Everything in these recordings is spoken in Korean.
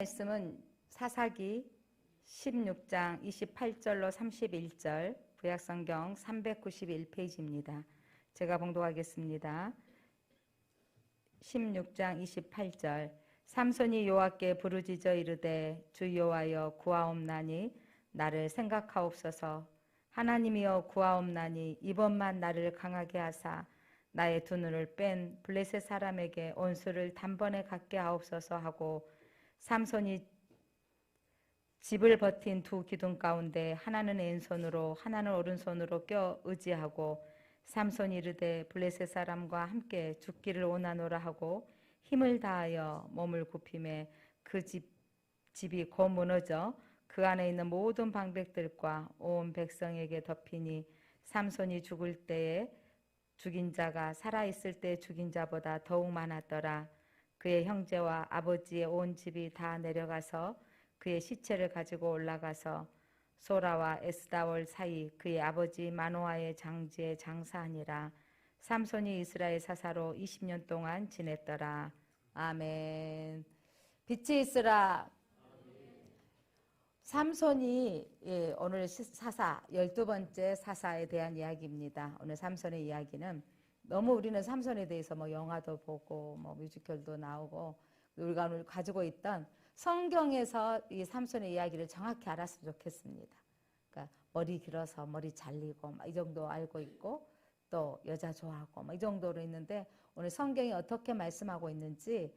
말씀은 사사기 16장 28절로 31절, 구약성경 391페이지입니다. 제가 봉독하겠습니다. 16장 28절. 삼손이 여호와께 부르짖어 이르되 주 여호와여 구하옵나니 나를 생각하옵소서. 하나님이여 구하옵나니 이번만 나를 강하게 하사 나의 두 눈을 뺀 블레셋 사람에게 온수를 단번에 갖게 하옵소서 하고, 삼손이 집을 버틴 두 기둥 가운데 하나는 왼손으로 하나는 오른손으로 껴 의지하고, 삼손이 이르되 블레셋 사람과 함께 죽기를 원하노라 하고 힘을 다하여 몸을 굽히매 그 집이 곧 무너져 그 안에 있는 모든 방백들과 온 백성에게 덮이니, 삼손이 죽을 때에 죽인 자가 살아있을 때 죽인 자보다 더욱 많았더라. 그의 형제와 아버지의 온 집이 다 내려가서 그의 시체를 가지고 올라가서 소라와 에스다올 사이 그의 아버지 마노아의 장지에 장사하니라. 삼손이 이스라엘 사사로 20년 동안 지냈더라. 아멘. 빛이 있으라. 삼손이 오늘 사사 12번째 사사에 대한 이야기입니다. 오늘 삼손의 이야기는 너무 우리는 삼손에 대해서 뭐 영화도 보고 뭐 뮤지컬도 나오고 우리가 오늘 가지고 있던 성경에서 이 삼손의 이야기를 정확히 알았으면 좋겠습니다. 그러니까 머리 길어서 머리 잘리고 이 정도 알고 있고 또 여자 좋아하고 이 정도로 있는데, 오늘 성경이 어떻게 말씀하고 있는지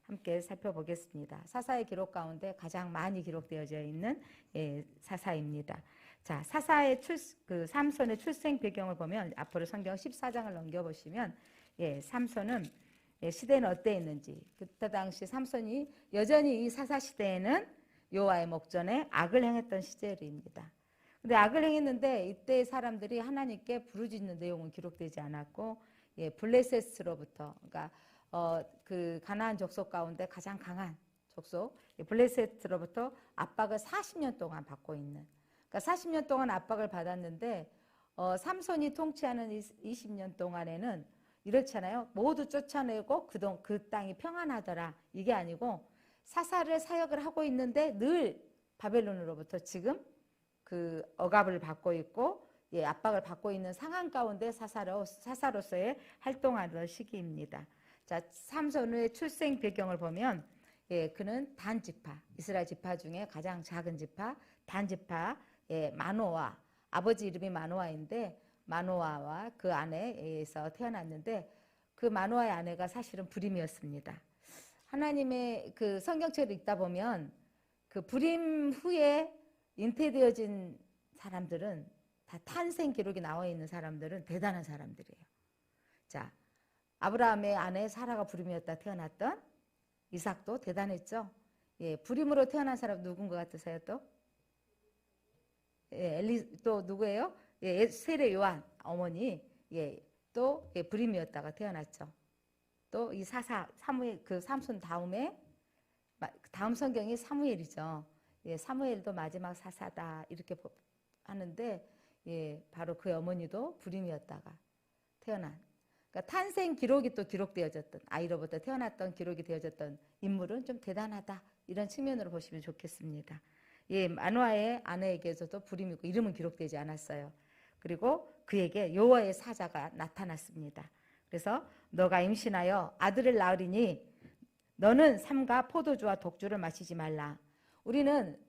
함께 살펴보겠습니다. 사사의 기록 가운데 가장 많이 기록되어져 있는 사사입니다. 자, 사사의 삼손의 출생 배경을 보면 앞으로 성경 14장을 넘겨보시면 삼손은 시대는 어땠는지, 그때 당시 삼손이 여전히 이 사사 시대에는 여호와의 목전에 악을 행했던 시절입니다. 근데 악을 행했는데 이때 사람들이 하나님께 부르짖는 내용은 기록되지 않았고, 블레셋으로부터, 그러니까 그 가나안 족속 가운데 가장 강한 족속 블레셋으로부터 압박을 40년 동안 받고 있는, 그러니까 40년 동안 압박을 받았는데 삼손이 통치하는 20년 동안에는 이렇잖아요. 모두 쫓아내고 그 땅이 평안하더라. 이게 아니고 사사를 사역을 하고 있는데 늘 바벨론으로부터 지금 그 억압을 받고 있고 압박을 받고 있는 상황 가운데 사사로서의 활동하던 시기입니다. 자, 삼손의 출생 배경을 보면 그는 단 지파, 이스라엘 지파 중에 가장 작은 지파, 단 지파 마노아, 아버지 이름이 마노아인데 마노아와 그 아내에서 태어났는데, 그 마노아의 아내가 사실은 불임이었습니다. 하나님의 그 성경책을 읽다 보면 그 불임 후에 잉태되어진 사람들은 다 탄생 기록이 나와 있는 사람들은 대단한 사람들이에요. 자, 아브라함의 아내 사라가 불임이었다 태어났던 이삭도 대단했죠. 불임으로 태어난 사람 누군 것 같으세요? 또? 또 누구예요? 세례 요한 어머니 또 불임이었다가 태어났죠. 또 이 사무엘, 그 삼손 다음에 다음 성경이 사무엘이죠. 사무엘도 마지막 사사다 이렇게 하는데 바로 그 어머니도 불임이었다가 태어난, 그러니까 탄생 기록이 또 기록되어졌던, 아이로부터 태어났던 기록이 되어졌던 인물은 좀 대단하다, 이런 측면으로 보시면 좋겠습니다. 마노아의 아내에게서도 불임이고 이름은 기록되지 않았어요. 그리고 그에게 여호와의 사자가 나타났습니다. 그래서 너가 임신하여 아들을 낳으리니 너는 삼가 포도주와 독주를 마시지 말라. 우리는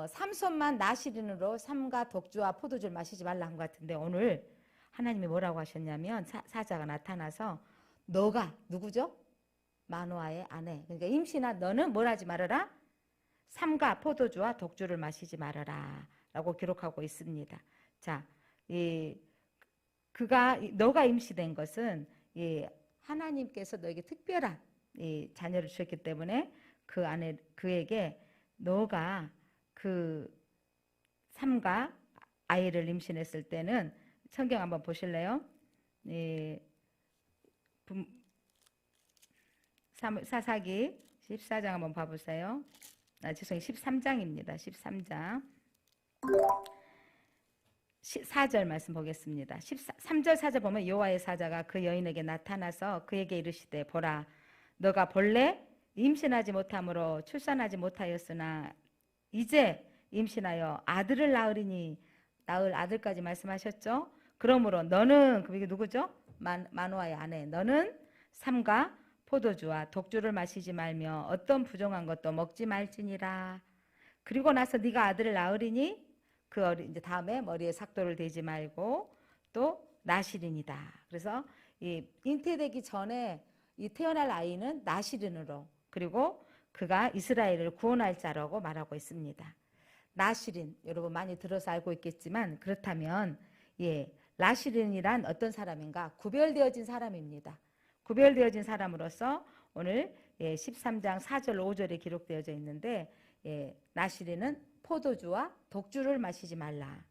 삼손만 나시린으로 삼가 독주와 포도주를 마시지 말라 한 것 같은데, 오늘 하나님이 뭐라고 하셨냐면 사자가 나타나서 너가 누구죠? 마노아의 아내, 그러니까 임신한 너는 뭘 하지 말아라? 삼가 포도주와 독주를 마시지 말아라 라고 기록하고 있습니다. 자, 너가 임시된 것은 하나님께서 너에게 특별한 자녀를 주셨기 때문에 그에게 너가 그 삼가 아이를 임신했을 때는, 성경 한번 보실래요? 사사기 14장 한번 봐보세요. 죄송해요. 13장입니다. 13장 4절 말씀 보겠습니다. 3절 4절 보면 여호와의 사자가 그 여인에게 나타나서 그에게 이르시되 보라, 너가 본래 임신하지 못함으로 출산하지 못하였으나 이제 임신하여 아들을 낳을 아들까지 말씀하셨죠. 그러므로 너는, 그게 누구죠? 마노아의 아내, 너는 삼가 포도주와 독주를 마시지 말며 어떤 부정한 것도 먹지 말지니라. 그리고 나서 네가 아들을 낳으리니 이제 다음에 머리에 삭도를 대지 말고 또 나시린이다. 그래서 이 잉태되기 전에 이 태어날 아이는 나시린으로, 그리고 그가 이스라엘을 구원할 자라고 말하고 있습니다. 나시린, 여러분 많이 들어서 알고 있겠지만, 그렇다면 나시린이란 어떤 사람인가? 구별되어진 사람입니다. 구별되어진 사람으로서 오늘 13장 4절 5절에 기록되어져 있는데, 나시린은 포도주와 독주를 마시지 말라.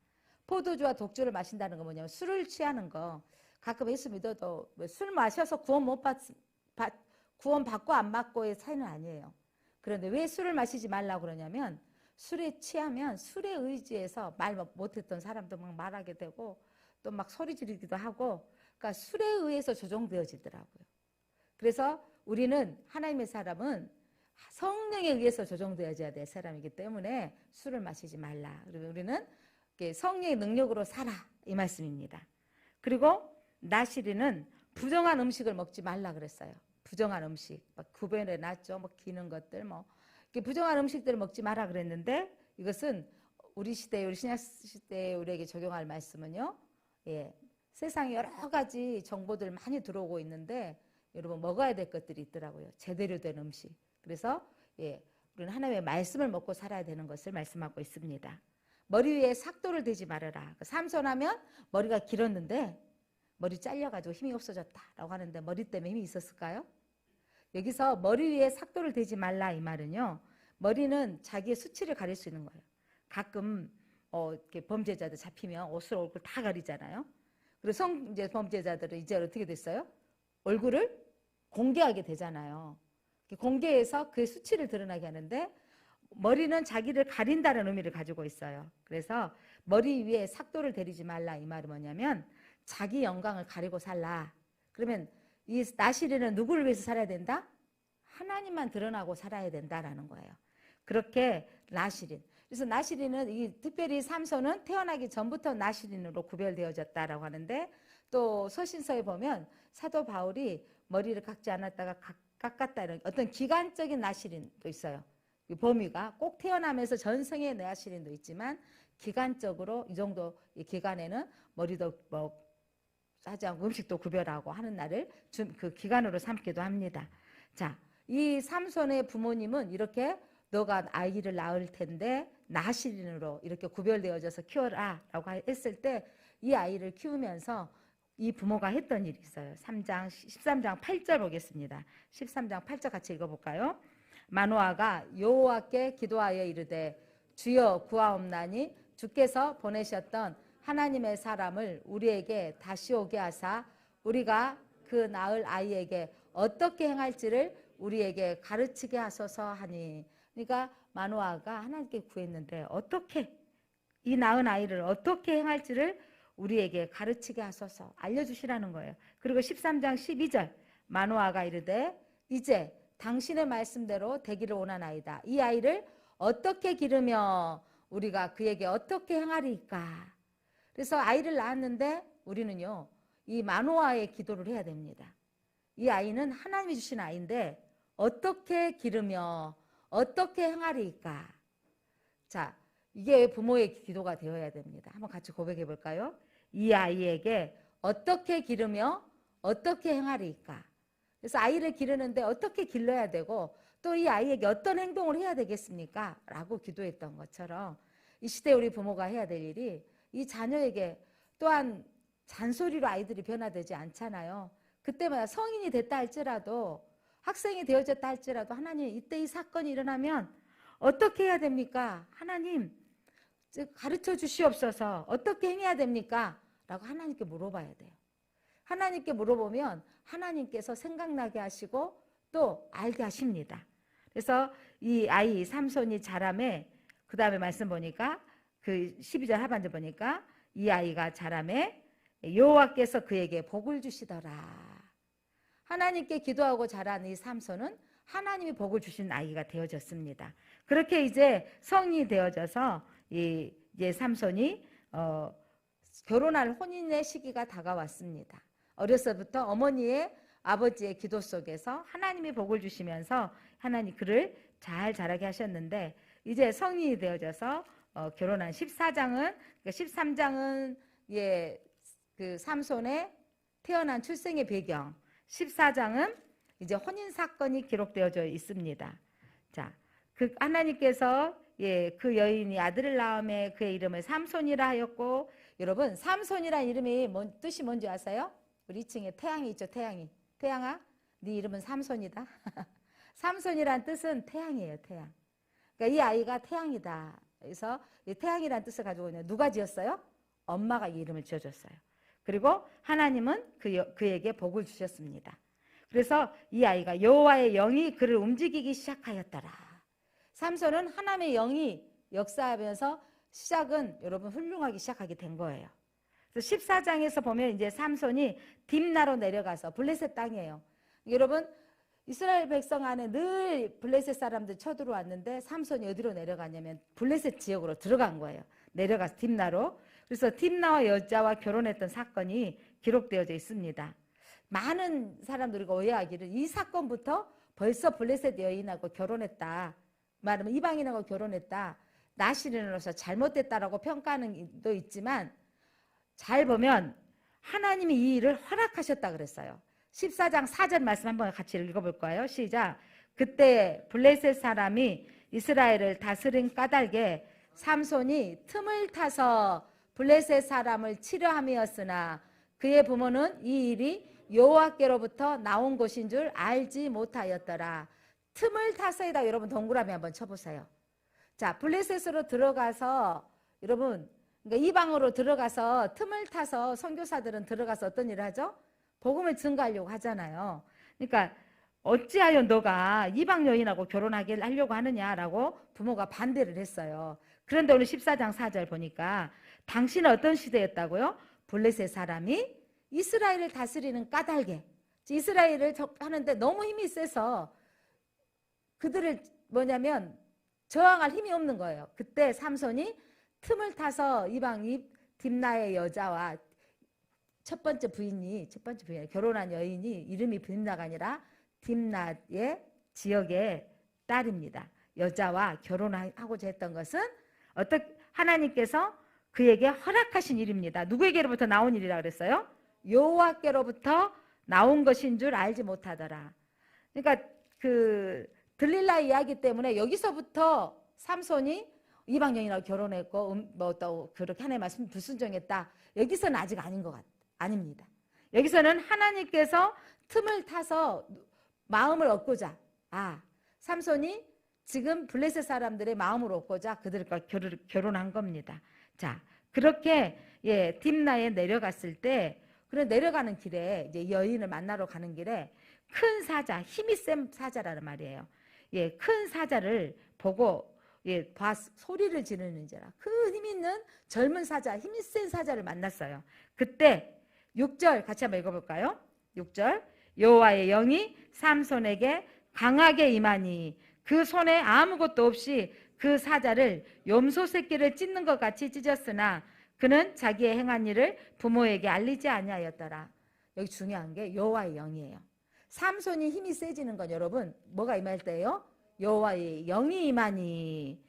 포도주와 독주를 마신다는 건 뭐냐면 술을 취하는 거. 가끔 예수 믿어도 술 마셔서 구원 받고 안 받고의 차이는 아니에요. 그런데 왜 술을 마시지 말라고 그러냐면, 술에 취하면 술에 의지해서 말 못했던 사람도 막 말하게 되고 또 막 소리 지르기도 하고, 그러니까 술에 의해서 조종되어지더라고요. 그래서 우리는, 하나님의 사람은 성령에 의해서 조종되어져야 될 사람이기 때문에 술을 마시지 말라. 그리고 우리는 성령의 능력으로 살아, 이 말씀입니다. 그리고 나시린은 부정한 음식을 먹지 말라 그랬어요. 부정한 음식, 막 구별해 놨죠. 뭐 기는 것들, 뭐 부정한 음식들을 먹지 마라 그랬는데, 이것은 우리 시대, 우리 신약 시대에 우리에게 적용할 말씀은요. 세상에 여러 가지 정보들 많이 들어오고 있는데, 여러분 먹어야 될 것들이 있더라고요. 제대로 된 음식. 그래서 우리는 하나님의 말씀을 먹고 살아야 되는 것을 말씀하고 있습니다. 머리 위에 삭도를 대지 말아라. 삼손하면 머리가 길었는데 머리 잘려가지고 힘이 없어졌다라고 하는데, 머리 때문에 힘이 있었을까요? 여기서 머리 위에 삭도를 대지 말라, 이 말은요, 머리는 자기의 수치를 가릴 수 있는 거예요. 가끔 이렇게 범죄자들 잡히면 옷을, 얼굴 다 가리잖아요. 그리고 이제 범죄자들은 이제 어떻게 됐어요? 얼굴을 공개하게 되잖아요. 공개해서 그의 수치를 드러나게 하는데, 머리는 자기를 가린다는 의미를 가지고 있어요. 그래서 머리 위에 삭도를 대리지 말라, 이 말은 뭐냐면 자기 영광을 가리고 살라. 그러면 이 나시린은 누구를 위해서 살아야 된다? 하나님만 드러나고 살아야 된다라는 거예요. 그렇게 나시린. 그래서 나시린은, 특별히 삼손은 태어나기 전부터 나시린으로 구별되어졌다라고 하는데, 또 서신서에 보면 사도 바울이 머리를 깎지 않았다가 깎았다, 이런 어떤 기간적인 나시린도 있어요. 이 범위가 꼭 태어나면서 전생의 나시린도 있지만, 기간적으로 이 정도 이 기간에는 머리도 하지 않고 음식도 구별하고 하는 날을 그 기간으로 삼기도 합니다. 자, 이 삼손의 부모님은 이렇게 너가 아이를 낳을 텐데 나시린으로 이렇게 구별되어져서 키워라 라고 했을 때, 이 아이를 키우면서 이 부모가 했던 일이 있어요. 13장 8절 보겠습니다. 13장 8절 같이 읽어볼까요? 마노아가 여호와께 기도하여 이르되 주여 구하옵나니 주께서 보내셨던 하나님의 사람을 우리에게 다시 오게 하사 우리가 그 낳을 아이에게 어떻게 행할지를 우리에게 가르치게 하소서 하니. 그러니까 마노아가 하나님께 구했는데, 어떻게 이 낳은 아이를 어떻게 행할지를 우리에게 가르치게 하소서, 알려주시라는 거예요. 그리고 13장 12절 마노아가 이르되 이제 당신의 말씀대로 되기를 원하나이다. 이 아이를 어떻게 기르며 우리가 그에게 어떻게 행하리까. 그래서 아이를 낳았는데 우리는요, 이 마노아의 기도를 해야 됩니다. 이 아이는 하나님이 주신 아이인데 어떻게 기르며 어떻게 행하리까. 자, 이게 부모의 기도가 되어야 됩니다. 한번 같이 고백해 볼까요? 이 아이에게 어떻게 기르며 어떻게 행하리까. 그래서 아이를 기르는데 어떻게 길러야 되고 또 이 아이에게 어떤 행동을 해야 되겠습니까? 라고 기도했던 것처럼 이 시대 우리 부모가 해야 될 일이, 이 자녀에게 또한 잔소리로 아이들이 변화되지 않잖아요. 그때마다 성인이 됐다 할지라도, 학생이 되어졌다 할지라도, 하나님 이때 이 사건이 일어나면 어떻게 해야 됩니까? 하나님 가르쳐 주시옵소서. 어떻게 행해야 됩니까? 라고 하나님께 물어봐야 돼요. 하나님께 물어보면 하나님께서 생각나게 하시고 또 알게 하십니다. 그래서 이 아이 삼손이 자라매, 그 다음에 말씀 보니까 그 12절 하반절 보니까 이 아이가 자라매 여호와께서 그에게 복을 주시더라. 하나님께 기도하고 자란 이 삼손은 하나님이 복을 주신 아이가 되어졌습니다. 그렇게 이제 성인이 되어져서 이제 삼손이 결혼할 혼인의 시기가 다가왔습니다. 어려서부터 어머니의 아버지의 기도 속에서 하나님이 복을 주시면서 하나님 그를 잘 자라게 하셨는데 이제 성인이 되어져서 결혼한 14장은 그러니까 13장은 그 삼손의 태어난 출생의 배경, 14장은 이제 혼인 사건이 기록되어져 있습니다. 자, 그 하나님께서 그 여인이 아들을 낳음에 그의 이름을 삼손이라 하였고, 여러분 삼손이란 이름이 뜻이 뭔지 아세요? 우리 2층에 태양이 있죠. 태양아, 네 이름은 삼손이다. 삼손이란 뜻은 태양이에요. 태양. 그러니까 이 아이가 태양이다. 그래서 이 태양이란 뜻을 가지고 있는 누가 지었어요? 엄마가 이 이름을 지어줬어요. 그리고 하나님은 그에게 복을 주셨습니다. 그래서 이 아이가 여호와의 영이 그를 움직이기 시작하였더라. 삼손은 하나님의 영이 역사하면서 시작은 여러분 훌륭하게 시작하게 된 거예요. 그래서 14장에서 보면 이제 삼손이 딥나로 내려가서 블레셋 땅이에요. 여러분 이스라엘 백성 안에 늘 블레셋 사람들 쳐들어왔는데 삼손이 어디로 내려가냐면 블레셋 지역으로 들어간 거예요. 내려가서 딥나로. 그래서 딥나와 여자와 결혼했던 사건이 기록되어져 있습니다. 많은 사람들이 오해하기를 이 사건부터 벌써 블레셋 여인하고 결혼했다. 말하면 이방인하고 결혼했다. 나시린으로서 잘못됐다라고 평가하는 도 있지만 잘 보면 하나님이 이 일을 허락하셨다 그랬어요. 14장 4절 말씀 한번 같이 읽어볼까요? 시작. 그때 블레셋 사람이 이스라엘을 다스린 까닭에 삼손이 틈을 타서 블레셋 사람을 치려함이었으나 그의 부모는 이 일이 여호와께로부터 나온 것인 줄 알지 못하였더라. 틈을 타서이다. 여러분 동그라미 한번 쳐보세요. 자, 블레셋으로 들어가서 여러분 그러니까 이방으로 들어가서 틈을 타서 선교사들은 들어가서 어떤 일을 하죠? 복음을 증거하려고 하잖아요. 그러니까 어찌하여 너가 이방 여인하고 결혼하게 하려고 하느냐라고 부모가 반대를 했어요. 그런데 오늘 14장 4절 보니까 당신은 어떤 시대였다고요? 블레셋 사람이 이스라엘을 다스리는 까닭에 이스라엘을 하는데 너무 힘이 세서 그들을 뭐냐면 저항할 힘이 없는 거예요. 그때 삼손이 틈을 타서 이방 딥나의 여자와 첫 번째 부인이 결혼한 여인이 이름이 딥나가 아니라 딥나의 지역의 딸입니다. 여자와 결혼하고자 했던 것은 하나님께서 그에게 허락하신 일입니다. 누구에게로부터 나온 일이라 그랬어요? 여호와께로부터 나온 것인 줄 알지 못하더라. 그러니까 그 들릴라 이야기 때문에 여기서부터 삼손이 이방 여인하고 결혼했고 또 그렇게 하나님의 말씀 불순종했다. 여기서는 아직 아닌 것 아닙니다. 여기서는 하나님께서 틈을 타서 마음을 얻고자 삼손이 지금 블레셋 사람들의 마음을 얻고자 그들과 결혼한 겁니다. 자, 그렇게 딥나에 내려갔을 때 그래 내려가는 길에 이제 여인을 만나러 가는 길에 큰 사자, 힘이 센 사자라는 말이에요. 큰 사자를 보고 소리를 지르는 자라 그 힘 있는 젊은 사자, 힘이 센 사자를 만났어요. 그때 6절 같이 한번 읽어볼까요? 6절 여호와의 영이 삼손에게 강하게 임하니 그 손에 아무것도 없이 그 사자를 염소 새끼를 찢는 것 같이 찢었으나 그는 자기의 행한 일을 부모에게 알리지 아니하였더라. 여기 중요한 게 여호와의 영이에요. 삼손이 힘이 세지는 건 여러분 뭐가 임할 때예요? 여호와의 영이 임하니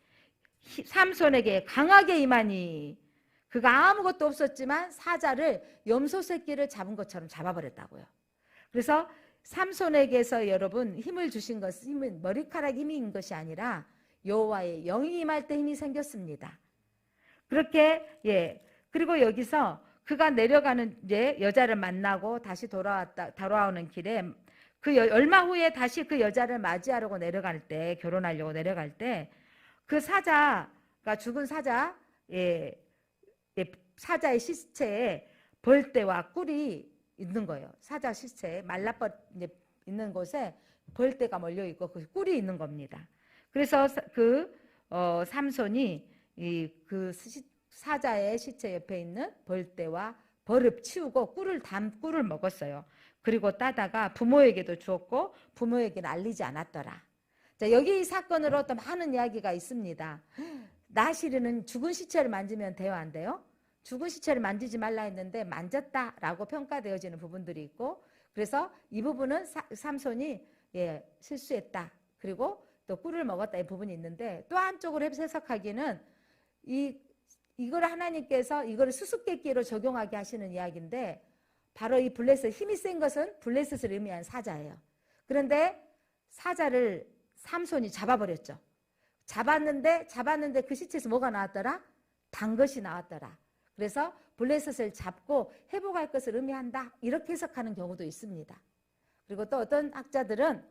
삼손에게 강하게 임하니 그가 아무것도 없었지만 사자를 염소 새끼를 잡은 것처럼 잡아버렸다고요. 그래서 삼손에게서 여러분 힘을 주신 것은 머리카락 힘인 것이 아니라 여호와의 영이 임할 때 힘이 생겼습니다. 그렇게 그리고 여기서 그가 내려가는 여자를 만나고 다시 돌아오는 길에 얼마 후에 다시 그 여자를 맞이하려고 내려갈 때 결혼하려고 내려갈 때 그 사자가 죽은 사자의 시체에 벌떼와 꿀이 있는 거예요. 사자 시체에 말라뻗 있는 곳에 벌떼가 몰려 있고 그 꿀이 있는 겁니다. 그래서 삼손이 그 사자의 시체 옆에 있는 벌떼와 벌을 치우고 꿀을 먹었어요. 그리고 따다가 부모에게도 주었고 부모에게는 알리지 않았더라. 자, 여기 이 사건으로 또 많은 이야기가 있습니다. 나시르는 죽은 시체를 만지면 돼요, 안 돼요? 죽은 시체를 만지지 말라 했는데 만졌다라고 평가되어지는 부분들이 있고, 그래서 이 부분은 삼손이 실수했다. 그리고 또 꿀을 먹었다 이 부분이 있는데, 또 한쪽으로 해석하기는 이걸 하나님께서 이거를 수수께끼로 적용하게 하시는 이야기인데, 바로 이 블레셋, 힘이 센 것은 블레셋을 의미한 사자예요. 그런데 사자를 삼손이 잡아버렸죠. 잡았는데 그 시체에서 뭐가 나왔더라? 단 것이 나왔더라. 그래서 블레셋을 잡고 회복할 것을 의미한다. 이렇게 해석하는 경우도 있습니다. 그리고 또 어떤 학자들은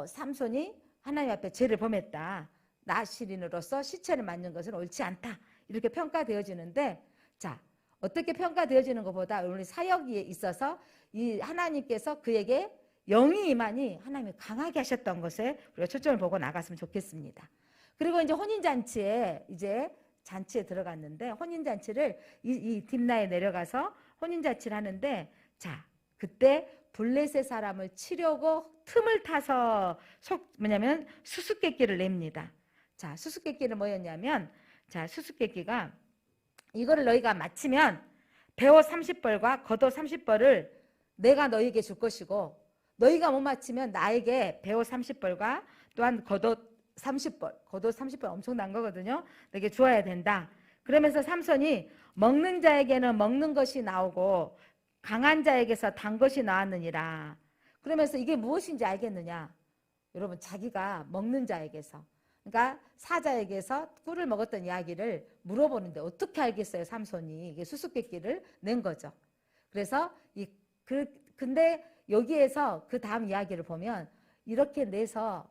삼손이 하나님 앞에 죄를 범했다. 나시린으로서 시체를 만진 것은 옳지 않다. 이렇게 평가되어지는데, 자, 어떻게 평가되어지는 것보다 우리 사역에 있어서 이 하나님께서 그에게 영이 임하니 하나님이 강하게 하셨던 것에 우리가 초점을 보고 나갔으면 좋겠습니다. 그리고 이제 혼인잔치에 잔치에 들어갔는데, 혼인잔치를 이 딥나에 내려가서 혼인잔치를 하는데, 자, 그때 블레셋 사람을 치려고 틈을 타서 뭐냐면 수수께끼를 냅니다. 자, 수수께끼는 뭐였냐면, 자, 수수께끼가 이거를 너희가 마치면 배옷 30벌과 겉옷 30벌을 내가 너희에게 줄 것이고, 너희가 못 마치면 나에게 배옷 30벌과 또한 겉옷 30벌, 겉옷 30벌 엄청난 거거든요. 너에게 주어야 된다. 그러면서 삼손이 먹는 자에게는 먹는 것이 나오고 강한 자에게서 단 것이 나왔느니라. 그러면서 이게 무엇인지 알겠느냐? 여러분, 자기가 먹는 자에게서, 그러니까 사자에게서 꿀을 먹었던 이야기를 물어보는데 어떻게 알겠어요? 삼손이 이게 수수께끼를 낸 거죠. 그래서 근데 여기에서 그 다음 이야기를 보면 이렇게 내서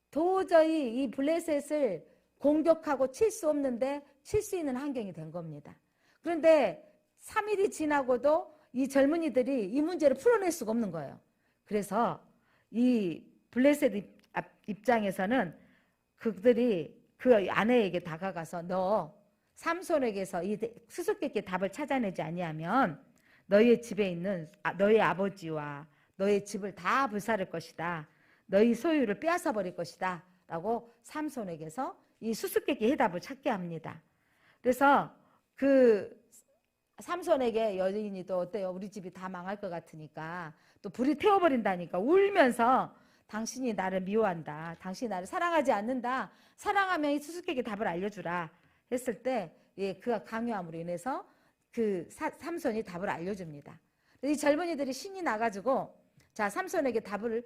도저히 이 블레셋을 공격하고 칠 수 없는데 칠 수 있는 환경이 된 겁니다. 그런데 3일이 지나고도 이 젊은이들이 이 문제를 풀어낼 수가 없는 거예요. 그래서 이 블레셋 입장에서는 그들이 그 아내에게 다가가서 너 삼손에게서 이 수수께끼 답을 찾아내지 아니하면 너희의 집에 있는 너희 아버지와 너희 집을 다 불사를 것이다. 너희 소유를 빼앗아 버릴 것이다. 라고 삼손에게서 이 수수께끼 해답을 찾게 합니다. 그래서 그 삼손에게 여인이 또 어때요? 우리 집이 다 망할 것 같으니까 또 불이 태워버린다니까 울면서 당신이 나를 미워한다. 당신이 나를 사랑하지 않는다. 사랑하면 이 수수께끼 답을 알려주라. 했을 때 그가 강요함으로 인해서 그 삼손이 답을 알려줍니다. 이 젊은이들이 신이 나가지고 자, 삼손에게 답을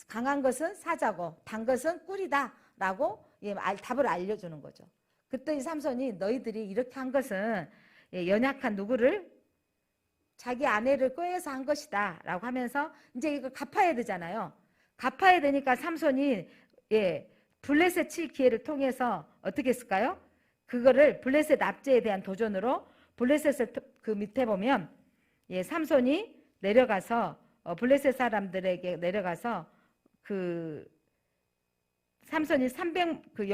강한 것은 사자고 단 것은 꿀이다 라고 답을 알려주는 거죠. 그때 이 삼손이 너희들이 이렇게 한 것은 연약한 누구를 자기 아내를 꾀해서 한 것이다 라고 하면서 이제 이거 갚아야 되잖아요. 갚아야 되니까 삼손이 블레셋 칠 기회를 통해서 어떻게 했을까요? 그거를 블레셋 압제에 대한 도전으로 블레셋을 그 밑에 보면 삼손이 내려가서 블레셋 사람들에게 내려가서 그 삼손이 그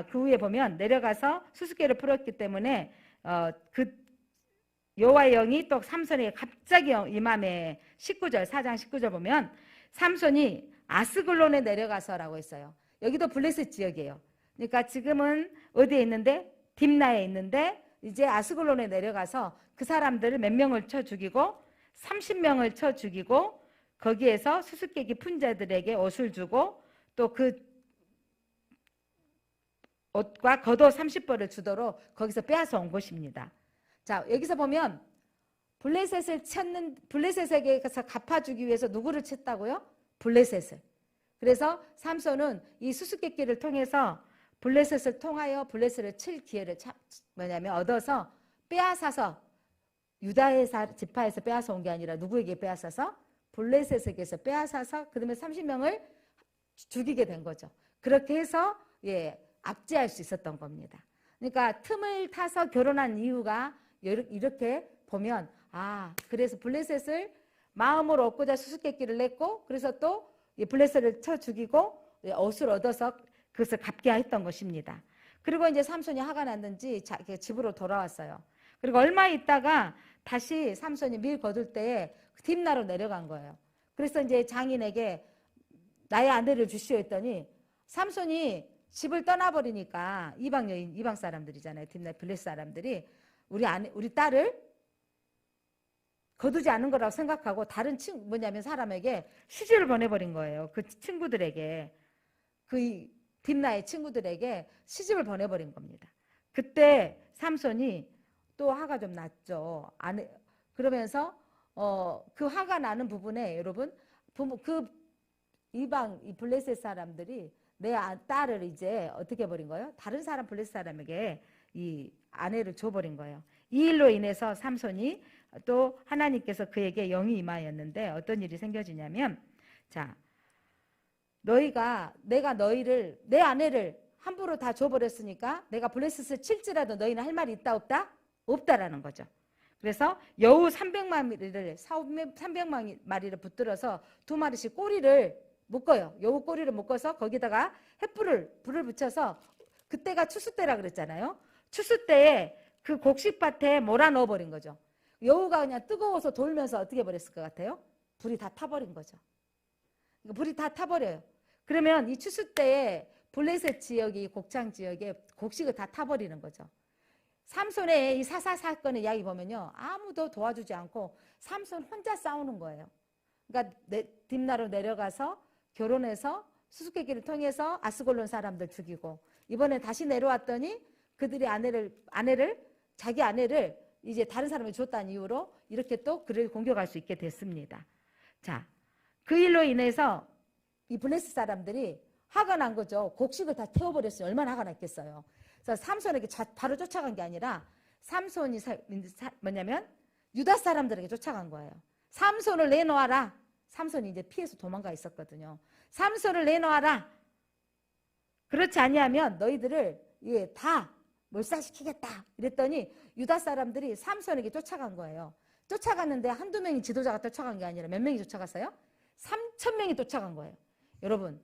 후에 보면 내려가서 수수께를 풀었기 때문에 그 여호와의 영이 또 삼손에게 갑자기 임함에 19절 4장 19절 보면 삼손이 아스글론에 내려가서라고 했어요. 여기도 블레셋 지역이에요. 그러니까 지금은 어디에 있는데 딥나에 있는데 이제 아스글론에 내려가서 그 사람들을 몇 명을 쳐 죽이고 30명을 쳐 죽이고 거기에서 수수께끼 푼 자들에게 옷을 주고 또 그 옷과 겉옷 30벌을 주도록 거기서 빼앗아 온 것입니다. 자, 여기서 보면 블레셋에게서 갚아주기 위해서 누구를 쳤다고요? 블레셋을. 그래서 삼손은 이 수수께끼를 통해서 블레셋을 통하여 블레셋을 칠 기회를 얻어서 빼앗아서 유다의 지파에서 빼앗아 온 게 아니라 누구에게 빼앗아서? 블레셋에게서 빼앗아서 그다음에 30명을 죽이게 된 거죠. 그렇게 해서 압제할 수 있었던 겁니다. 그러니까 틈을 타서 결혼한 이유가 이렇게 보면 그래서 블레셋을 마음으로 얻고자 수수께끼를 냈고 그래서 또 블레셋을 쳐 죽이고 옷을 얻어서 그것을 갚게 했던 것입니다. 그리고 이제 삼손이 화가 났는지 자기 집으로 돌아왔어요. 그리고 얼마 있다가 다시 삼손이 밀 거둘 때에 딥나로 내려간 거예요. 그래서 이제 장인에게 나의 아내를 주시오 했더니 삼손이 집을 떠나버리니까 이방 여인, 이방 사람들이잖아요. 딥나 블레셋 사람들이 우리 딸을 거두지 않은 거라고 생각하고 다른 뭐냐면 사람에게 시집을 보내버린 거예요. 그 친구들에게, 그 딥나의 친구들에게 시집을 보내버린 겁니다. 그때 삼손이 또 화가 좀 났죠. 그러면서 그 화가 나는 부분에 여러분 그 이방 이 블레셋 사람들이 내 딸을 이제 어떻게 해버린 거예요? 다른 사람 블레셋 사람에게 이 아내를 줘버린 거예요. 이 일로 인해서 삼손이 또 하나님께서 그에게 영이 임하였는데 어떤 일이 생겨지냐면, 자, 내가 너희를 내 아내를 함부로 다 줘버렸으니까 내가 블레셋을 칠지라도 너희는 할 말이 있다 없다? 없다라는 거죠. 그래서 여우 300만 마리를 붙들어서 2마리씩 꼬리를 묶어요. 여우 꼬리를 묶어서 거기다가 불을 붙여서, 그때가 추수 때라 그랬잖아요. 추수 때에 그 곡식밭에 몰아 넣어버린 거죠. 여우가 그냥 뜨거워서 돌면서 어떻게 버렸을 것 같아요? 불이 다 타버린 거죠. 불이 다 타버려요. 그러면 이 추수 때에 블레셋 지역이 곡창 지역에 곡식을 다 타버리는 거죠. 삼손의 이 사사 사건의 이야기 보면요, 아무도 도와주지 않고 삼손 혼자 싸우는 거예요. 그러니까 딥나로 내려가서 결혼해서 수수께끼를 통해서 아스골론 사람들 죽이고, 이번에 다시 내려왔더니 그들이 자기 아내를 이제 다른 사람이 줬다는 이유로 이렇게 또 그를 공격할 수 있게 됐습니다. 자, 그 일로 인해서 이 블레셋 사람들이 화가 난 거죠. 곡식을 다 태워버렸어요. 얼마나 화가 났겠어요. 그래서 삼손에게 바로 쫓아간 게 아니라 삼손이 뭐냐면 유다 사람들에게 쫓아간 거예요. 삼손을 내놓아라. 삼손이 이제 피해서 도망가 있었거든요. 삼손을 내놓아라. 그렇지 아니하면 너희들을 다 몰살시키겠다. 이랬더니 유다 사람들이 삼손에게 쫓아간 거예요. 쫓아갔는데 한두 명이 지도자가 쫓아간 게 아니라 몇 명이 쫓아갔어요? 3,000명이 쫓아간 거예요. 여러분,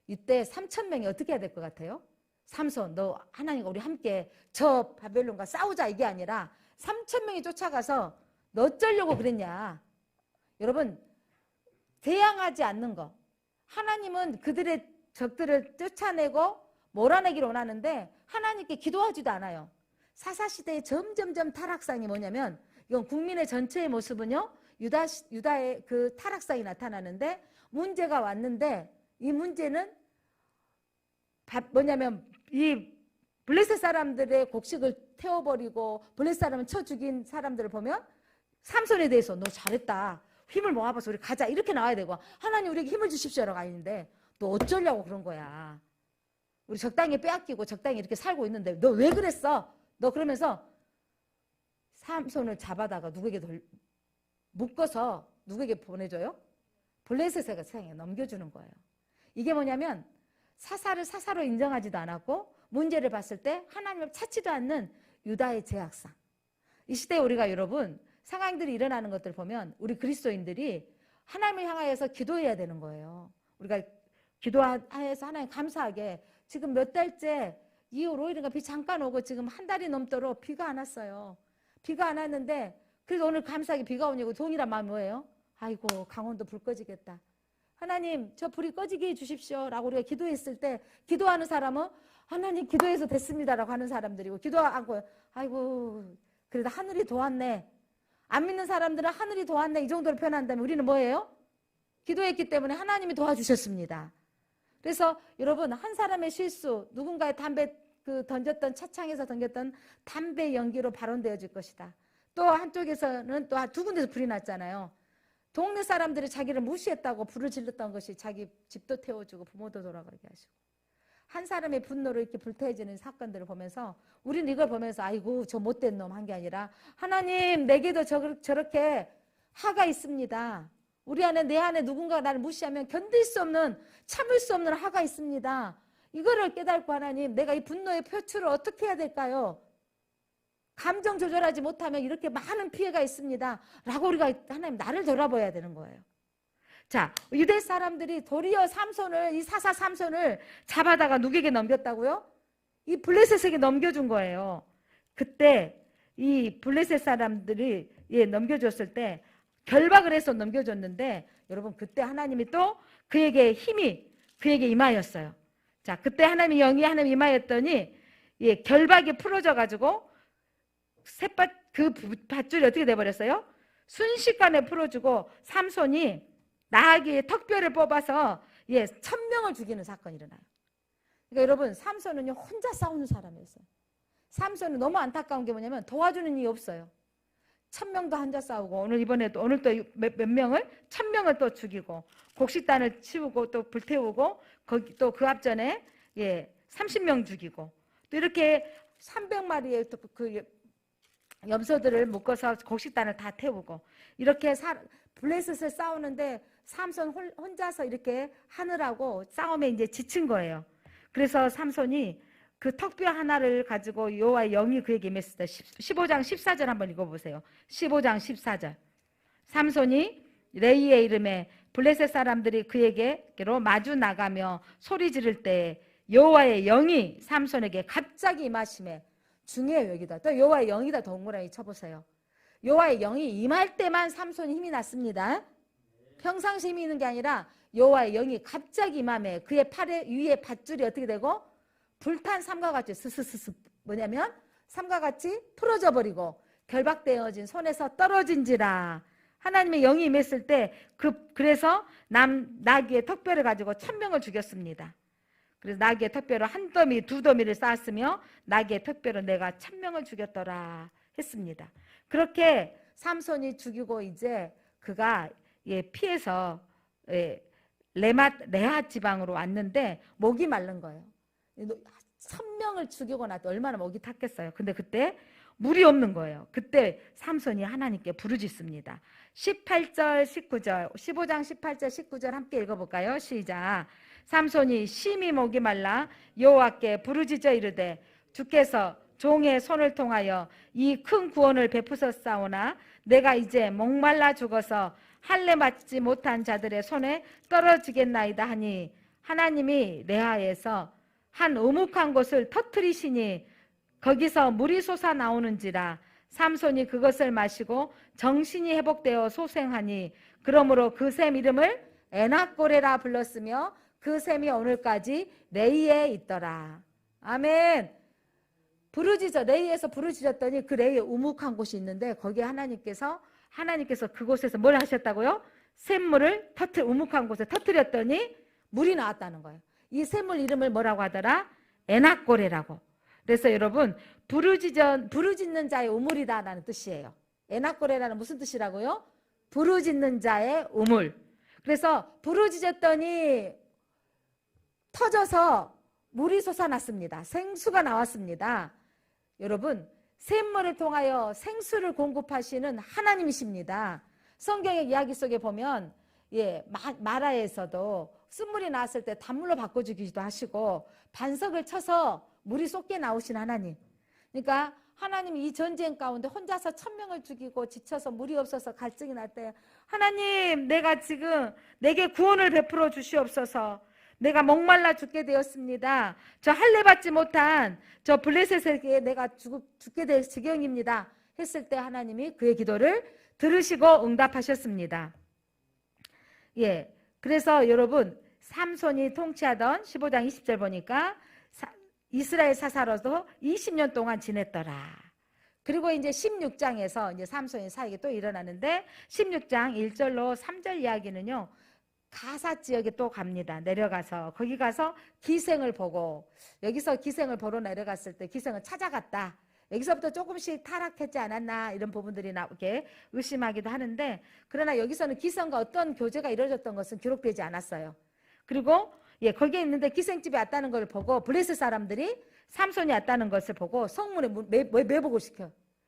이때 3,000명이 어떻게 해야 될 것 같아요? 삼손, 너 하나님과 우리 함께 저 바벨론과 싸우자, 이게 아니라 3,000명이 쫓아가서 너 어쩌려고 그랬냐. 여러분, 대항하지 않는 거. 하나님은 그들의 적들을 쫓아내고 몰아내기를 원하는데 하나님께 기도하지도 않아요. 사사시대의 점점점 타락상이 뭐냐면, 이건 국민의 전체의 모습은요, 유다의 그 타락상이 나타나는데, 문제가 왔는데 이 문제는 뭐냐면 이 블레셋 사람들의 곡식을 태워버리고 블레셋 사람을 쳐 죽인 사람들을 보면 삼손에 대해서 너 잘했다, 힘을 모아봐서 우리 가자, 이렇게 나와야 되고, 하나님 우리에게 힘을 주십시오라고 하는데 너 어쩌려고 그런 거야. 우리 적당히 빼앗기고 적당히 이렇게 살고 있는데 너 왜 그랬어? 너 그러면서 삼손을 잡아다가 누구에게 묶어서 누구에게 보내줘요? 블레셋에게 세상에 넘겨주는 거예요. 이게 뭐냐면 사사를 사사로 인정하지도 않았고 문제를 봤을 때 하나님을 찾지도 않는 유다의 죄악상. 이 시대에 우리가 여러분 상황들이 일어나는 것들 보면 우리 그리스도인들이 하나님을 향하여서 기도해야 되는 거예요. 우리가 기도하여서 하나님 감사하게 지금 몇 달째 이후로 이런가 비 잠깐 오고 지금 한 달이 넘도록 비가 안 왔어요. 비가 안 왔는데 그래도 오늘 감사하게 비가 오냐고 동일한 마음이 뭐예요? 아이고 강원도 불 꺼지겠다. 하나님 저 불이 꺼지게 해주십시오 라고 우리가 기도했을 때 기도하는 사람은 하나님 기도해서 됐습니다 라고 하는 사람들이고, 기도하고 아이고 그래도 하늘이 도왔네. 안 믿는 사람들은 하늘이 도왔네 이 정도로 표현한다면 우리는 뭐예요? 기도했기 때문에 하나님이 도와주셨습니다. 그래서 여러분 한 사람의 실수, 누군가의 담배 던졌던 차창에서 던졌던 담배 연기로 발언되어질 것이다. 또 한쪽에서는 또 두 군데서 불이 났잖아요. 동네 사람들이 자기를 무시했다고 불을 질렀던 것이 자기 집도 태워주고 부모도 돌아가게 하시고, 한 사람의 분노로 이렇게 불태워지는 사건들을 보면서 우리는 이걸 보면서 아이고 저 못된 놈 한 게 아니라 하나님 내게도 저렇게 화가 있습니다. 우리 안에 내 안에 누군가가 나를 무시하면 견딜 수 없는 참을 수 없는 화가 있습니다. 이거를 깨닫고 하나님 내가 이 분노의 표출을 어떻게 해야 될까요? 감정 조절하지 못하면 이렇게 많은 피해가 있습니다 라고 우리가 하나님 나를 돌아봐야 되는 거예요. 자, 유대 사람들이 도리어 이 사사 삼손을 잡아다가 누구에게 넘겼다고요? 이 블레셋에게 넘겨준 거예요. 그때 이 블레셋 사람들이 넘겨줬을 때 결박을 해서 넘겨줬는데 여러분 그때 하나님이 또 그에게 힘이 그에게 임하였어요. 자, 그때 하나님의 영이 하나님 임하였더니 결박이 풀어져 가지고 그 밧줄이 어떻게 돼버렸어요? 순식간에 풀어주고 삼손이 나귀의 턱뼈를 뽑아서 1000명을 죽이는 사건이 일어나요. 그러니까 여러분 삼손은요 혼자 싸우는 사람이었어요. 삼손은 너무 안타까운 게 뭐냐면 도와주는 이가 없어요. 1000명도 혼자 싸우고 오늘 또 몇 명을 1000명을 또 죽이고 곡식단을 치우고 또 불태우고 거기 또 그 앞전에 30명 죽이고 또 이렇게 300마리의 또 그 염소들을 묶어서 곡식단을 다 태우고 이렇게 블레셋을 싸우는데 삼손 혼자서 이렇게 하느라고 싸움에 이제 지친 거예요. 그래서 삼손이 그 턱뼈 하나를 가지고 여호와의 영이 그에게 임했을 때 15장 14절 한번 읽어보세요. 15장 14절. 삼손이 레이의 이름에 블레셋 사람들이 그에게로 마주 나가며 소리 지를 때 여호와의 영이 삼손에게 갑자기 임하심에 중요해요. 여기다 또 여호와의 영이다 동그라미 쳐보세요. 여호와의 영이 임할 때만 삼손이 힘이 났습니다. 평상시 힘이 있는 게 아니라 여호와의 영이 갑자기 임함에 그의 팔에 위에 밧줄이 어떻게 되고 불탄 삼과 같이 스스스스 뭐냐면 삼과 같이 풀어져 버리고 결박되어진 손에서 떨어진지라. 하나님의 영이 임했을 때 그래서 나귀의 턱뼈를 가지고 1000명을 죽였습니다. 그래서 나귀의 턱뼈로 한 더미 두 더미를 쌓았으며 나귀의 턱뼈로 내가 1000명을 죽였더라 했습니다. 그렇게 삼손이 죽이고 이제 그가 피해서 레하 지방으로 왔는데 목이 마른 거예요. 1000명을 죽이고 나서 얼마나 목이 탔겠어요. 근데 그때 물이 없는 거예요. 그때 삼손이 하나님께 부르짖습니다. 18절 19절 15장 18절 19절 함께 읽어볼까요? 시작. 삼손이 심히 목이 말라 여호와께 부르짖어 이르되 주께서 종의 손을 통하여 이 큰 구원을 베푸셨사오나 내가 이제 목말라 죽어서 할례 받지 못한 자들의 손에 떨어지겠나이다 하니 하나님이 레하에서 한 오목한 곳을 터뜨리시니 거기서 물이 솟아 나오는지라. 삼손이 그것을 마시고 정신이 회복되어 소생하니 그러므로 그 샘 이름을 에낙고레라 불렀으며 그 샘이 오늘까지 레이에 있더라. 아멘. 레이에서 부르짖었더니 그 레이에 우묵한 곳이 있는데 거기에 하나님께서 그곳에서 뭘 하셨다고요? 샘물을 우묵한 곳에 터뜨렸더니 물이 나왔다는 거예요. 이 샘물 이름을 뭐라고 하더라? 에낙고레라고. 그래서 여러분 부르짖는 자의 우물이다라는 뜻이에요. 에낙고레라는 무슨 뜻이라고요? 부르짖는 자의 우물. 그래서 부르짖었더니 터져서 물이 솟아났습니다. 생수가 나왔습니다. 여러분 샘물을 통하여 생수를 공급하시는 하나님이십니다. 성경의 이야기 속에 보면 마라에서도 쓴물이 나왔을 때 단물로 바꿔주기도 하시고 반석을 쳐서 물이 쏟게 나오신 하나님. 그러니까 하나님이 이 전쟁 가운데 혼자서 1000명을 죽이고 지쳐서 물이 없어서 갈증이 날 때 하나님 내가 지금 내게 구원을 베풀어 주시옵소서. 내가 목말라 죽게 되었습니다. 저 할례 받지 못한 저 블레셋에게 내가 죽게 될 지경입니다. 했을 때 하나님이 그의 기도를 들으시고 응답하셨습니다. 그래서 여러분 삼손이 통치하던 15장 20절 보니까 이스라엘 사사로도 20년 동안 지냈더라. 그리고 이제 16장에서 이제 삼손이 사역이 또 일어나는데 16장 1절로 3절 이야기는요. 가사 지역에 또 갑니다. 내려가서 거기 가서 기생을 보고 여기서 기생을 보러 내려갔을 때 기생을 찾아갔다. 여기서부터 조금씩 타락했지 않았나 이런 부분들이 나오게 의심하기도 하는데 그러나 여기서는 기생과 어떤 교제가 이루어졌던 것은 기록되지 않았어요. 그리고 거기에 있는데 기생집에 왔다는 걸 보고 블레셋 사람들이 삼손이 왔다는 것을 보고 성문에 매복을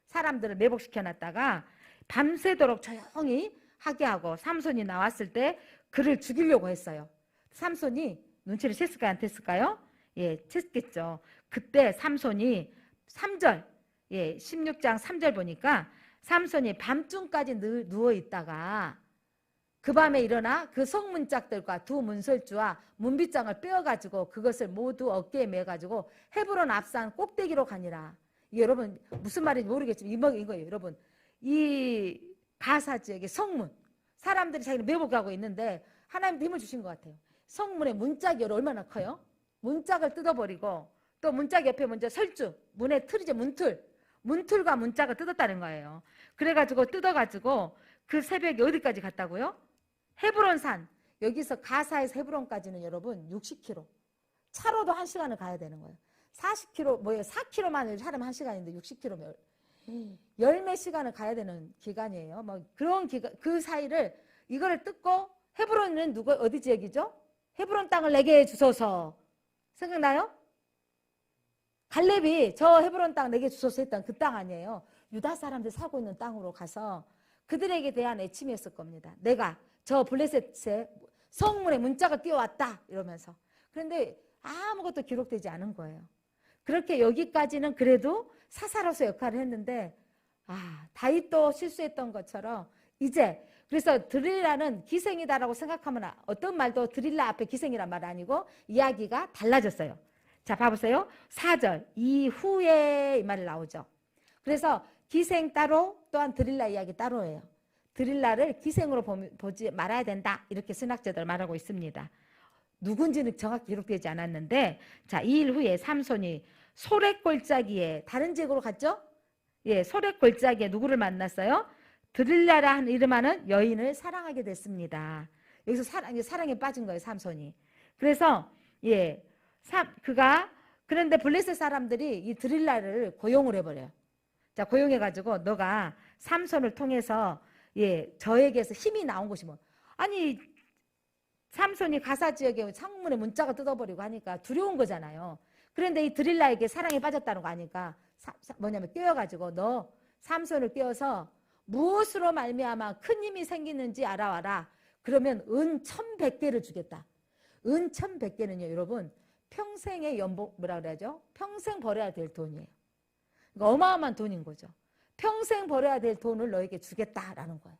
사람들을 매복시켜 놨다가 밤새도록 조용히 하게 하고 삼손이 나왔을 때 그를 죽이려고 했어요. 삼손이 눈치를 챘을까요? 안 챘을까요? 챘겠죠. 그때 삼손이 3절 16장 3절 보니까 삼손이 밤중까지 누워 있다가 그 밤에 일어나 그 성문짝들과 두 문설주와 문빗장을 빼어가지고 그것을 모두 어깨에 매가지고 헤브론 앞산 꼭대기로 가니라. 여러분 무슨 말인지 모르겠지만 이거예요. 여러분 이 가사 지역의 성문, 사람들이 자기를 매복하고 있는데 하나님도 힘을 주신 것 같아요. 성문의 문짝이 얼마나 커요? 문짝을 뜯어버리고 또 문짝 옆에 먼저 설주, 문의 틀이죠. 문틀과 문짝을 뜯었다는 거예요. 그래가지고 뜯어가지고 그 새벽에 어디까지 갔다고요? 헤브론산. 여기서 가사에서 헤브론까지는 여러분 60km. 차로도 1시간을 가야 되는 거예요. 40km, 4km만 사람 1시간인데 60km. 열몇 시간을 가야 되는 기간이에요. 뭐 그런 기간, 그 사이를 이거를 뜯고 헤브론은 어디 지역이죠? 헤브론 땅을 내게 주소서. 생각나요? 갈렙이 저 헤브론 땅 내게 주소서 했던 그 땅 아니에요. 유다 사람들 살고 있는 땅으로 가서 그들에게 대한 애침이었을 겁니다. 내가 저 블레셋의 성문에 문자가 띄워왔다 이러면서. 그런데 아무것도 기록되지 않은 거예요. 그렇게 여기까지는 그래도 사사로서 역할을 했는데 다윗도 실수했던 것처럼 이제 그래서 드릴라는 기생이다라고 생각하면 어떤 말도 드릴라 앞에 기생이란 말 아니고 이야기가 달라졌어요. 자, 봐보세요. 4절 이후에 이 말이 나오죠. 그래서 기생 따로 또한 드릴라 이야기 따로예요. 드릴라를 기생으로 보지 말아야 된다 이렇게 신학자들 말하고 있습니다. 누군지는 정확히 기록되지 않았는데 자, 이 일 후에 삼손이 소랫골짜기에 다른 지역으로 갔죠? 예, 소랫골짜기에 누구를 만났어요? 드릴라라 한 이름하는 여인을 사랑하게 됐습니다. 여기서 사랑에 빠진 거예요, 삼손이. 그래서 예, 그런데 블레셋 사람들이 이 드릴라를 고용을 해버려요. 자, 고용해가지고 너가 삼손을 통해서 예, 저에게서 힘이 나온 것이 뭐 아니 삼손이 가사 지역에 창문에 문자가 뜯어버리고 하니까 두려운 거잖아요. 그런데 이 드릴라에게 사랑에 빠졌다는 거 아니까 뭐냐면 깨워가지고 너 삼손을 깨워서 무엇으로 말미암아 큰 힘이 생기는지 알아와라. 그러면 은 1100개를 주겠다. 은 1100개는요 여러분 평생의 연봉 뭐라 그래야죠? 평생 벌어야 될 돈이에요. 그러니까 어마어마한 돈인 거죠. 평생 벌어야 될 돈을 너에게 주겠다라는 거예요.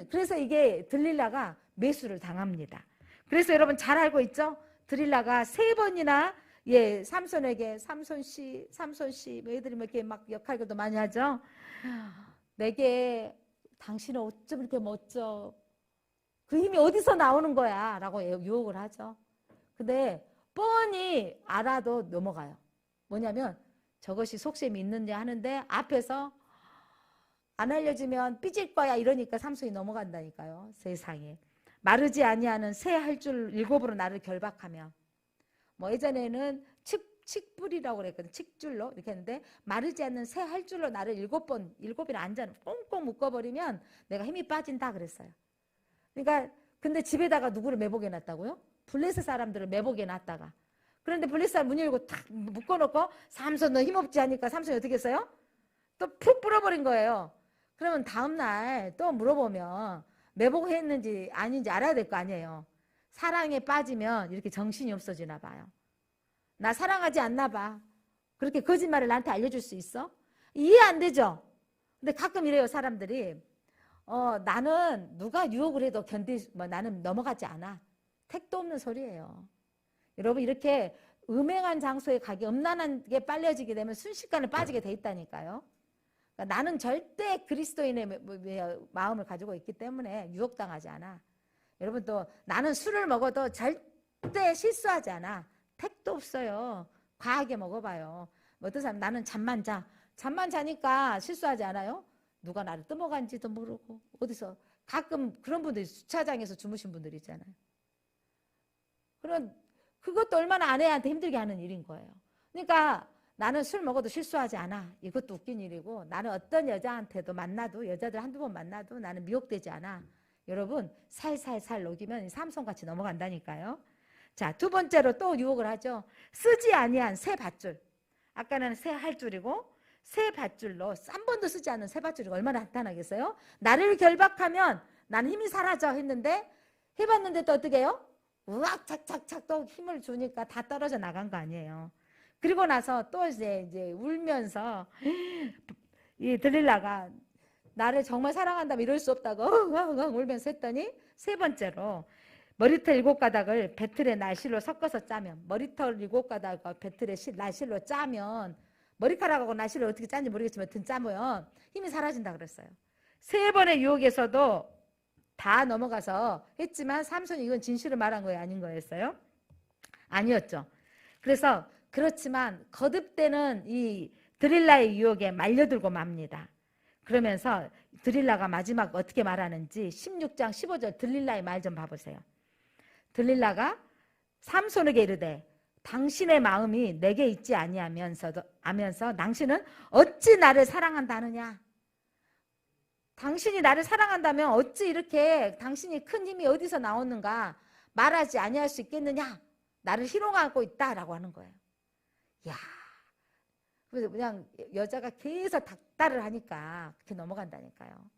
그래서 이게 드릴라가 매수를 당합니다. 그래서 여러분 잘 알고 있죠? 드릴라가 3번이나 예, 삼손에게 삼손 씨, 뭐 애들이 이렇게 막 역할도 많이 하죠. 내게 당신은 어쩜 이렇게 멋져? 그 힘이 어디서 나오는 거야? 라고 유혹을 하죠. 근데 뻔히 알아도 넘어가요. 뭐냐면 저것이 속셈이 있는지 하는데 앞에서 안 알려주면 삐질 거야 이러니까 삼손이 넘어간다니까요. 세상에. 마르지 아니하는 새 할 줄 7으로 나를 결박하며 뭐 예전에는 칡뿔이라고 그랬거든. 칡줄로 이렇게 했는데 마르지 않는 새 할 줄로 나를 7이나 안전 꽁꽁 묶어버리면 내가 힘이 빠진다 그랬어요. 그러니까 근데 집에다가 누구를 매복해 놨다고요? 블레셋 사람들을 매복해 놨다가 그런데 블레셋 사람 문 열고 탁 묶어놓고 삼손 너 힘없지 하니까 삼손이 어떻게 했어요? 또 푹 불어버린 거예요. 그러면 다음날 또 물어보면 매복했는지 아닌지 알아야 될 거 아니에요. 사랑에 빠지면 이렇게 정신이 없어지나 봐요. 나 사랑하지 않나 봐. 그렇게 거짓말을 나한테 알려줄 수 있어? 이해 안 되죠? 근데 가끔 이래요 사람들이. 나는 누가 유혹을 해도 나는 넘어가지 않아. 택도 없는 소리예요. 여러분 이렇게 음행한 장소에 가기 음란하게 빨려지게 되면 순식간에 빠지게 돼 있다니까요. 그러니까 나는 절대 그리스도인의 마음을 가지고 있기 때문에 유혹당하지 않아. 여러분 또 나는 술을 먹어도 절대 실수하지 않아. 택도 없어요. 과하게 먹어봐요. 어떤 사람 나는 잠만 자니까 실수하지 않아요? 누가 나를 떠먹은지도 모르고 어디서 가끔 그런 분들이 주차장에서 주무신 분들 있잖아요. 그것도 얼마나 아내한테 힘들게 하는 일인 거예요. 그러니까 나는 술 먹어도 실수하지 않아. 이것도 웃긴 일이고 나는 어떤 여자한테도 만나도 여자들 한두 번 만나도 나는 미혹되지 않아. 여러분 살살살 녹이면 삼손같이 넘어간다니까요. 자, 두 번째로 또 유혹을 하죠. 쓰지 아니한 새 밧줄. 아까는 새 할줄이고 새 밧줄로 한 번도 쓰지 않은 새 밧줄이 얼마나 나타나겠어요? 나를 결박하면 나는 힘이 사라져 했는데 해봤는데 또 어떻게 해요? 우악 착착착 또 힘을 주니까 다 떨어져 나간 거 아니에요. 그리고 나서 또 이제 울면서 이 드릴라가 나를 정말 사랑한다면 이럴 수 없다고 울면서 했더니 세 번째로 머리털 7가닥을 배틀의 날실로 섞어서 짜면 머리털 7가닥과 배틀의 날실로 짜면 머리카락하고 나시를 어떻게 짠지 모르겠지만 든 짜면 힘이 사라진다 그랬어요. 3번의 유혹에서도 다 넘어가서 했지만 삼손이 이건 진실을 말한 거예요? 아닌 거였어요? 아니었죠. 그래서 그렇지만 거듭되는 이 드릴라의 유혹에 말려들고 맙니다. 그러면서 드릴라가 마지막 어떻게 말하는지 16장 15절 드릴라의 말 좀 봐보세요. 드릴라가 삼손에게 이르되 당신의 마음이 내게 있지 아니하면서 당신은 어찌 나를 사랑한다느냐. 당신이 나를 사랑한다면 어찌 이렇게 당신이 큰 힘이 어디서 나오는가 말하지 아니할 수 있겠느냐. 나를 희롱하고 있다라고 하는 거예요. 야, 그냥 여자가 계속 닥달을 하니까 그렇게 넘어간다니까요.